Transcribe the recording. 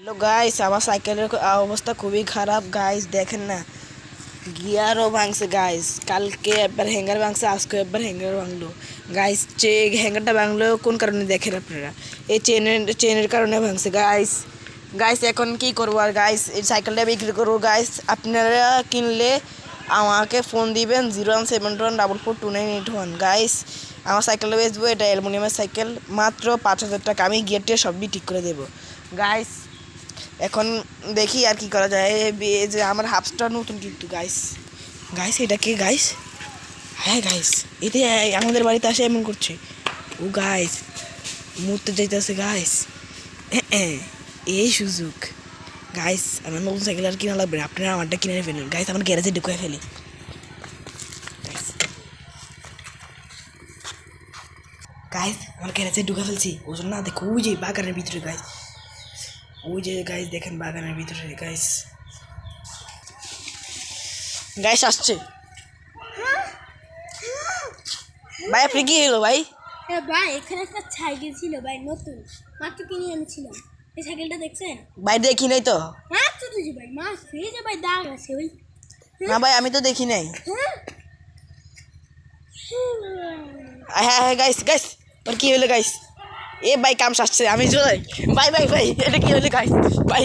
Hello guys, আমার সাইকেলের অবস্থা খুবই খারাপ গাইস। দেখেন না, গিয়ারও ভাঙছে গাইস। কালকে একবার হ্যাঙ্গার ভাঙছে, আজকে একবার হ্যাঙ্গার ভাঙলো গাইস। হ্যাঙ্গারটা ভাঙলো কোন কারণে দেখেন আপনারা, এই চেনের কারণে ভাঙছে গাইস। গাইস এখন কি করবো আর গাইস, এই সাইকেলটা বিক্রি করবো গাইস। আপনারা কিনলে আমাকে ফোন দিবেন 017124298 গাইস। আমার সাইকেলটা বেচবো, এটা অ্যালুমিনিয়ামের সাইকেল, মাত্র 5,000 টাকা। আমি গিয়ারটা সবই ঠিক করে দেবো গাইস। এখন দেখি আর কি করা যায়। এই যে আমার হাফস্টার নতুন কিন্তু গাইস। গাইস এটা কে গাইস? হ্যাঁ গাইস, এটা আমাদের বাড়িতে আসে এমন করছে। ও গাইস মুহূর্তে যাইতেছে গাইস। এই সুযোগ গাইস, আমার নতুন সাইকেল আর কিনা লাগবে না, আপনারা আমারটা কিনে ফেলুন গাইস। আমার গ্যারেজে ঢুকে ফেলি গাইস, আমার গ্যারেজে ঢুকে ফেলছি। ওই জন্য না দেখো, ওই যে বাগানের ভিতরে গাইস, ওই যে গাইস দেখেন বাগানের ভিতরে গাইস। গাইস আসছে ভাই। আপনি কি হলো ভাই? ভাই এখানে একটা সাইকেল ছিল ভাই, নতুন মাত্র কিনে এনেছিলাম। এই সাইকেলটা দেখছেন ভাই? দেখি নাই তো। মাত্র তুই ভাই, মাছ ফ্রিজে ভাই দাগ আছে ওই। না ভাই, আমি তো দেখি নাই। হ্যাঁ হ্যাঁ হ্যাঁ গাইস গাইস, ওর কি হলো গাইস? এ ভাই কাম সারছে, আমি চলে। ভাই ভাই ভাই, এটা কি হলো গাইস? ভাই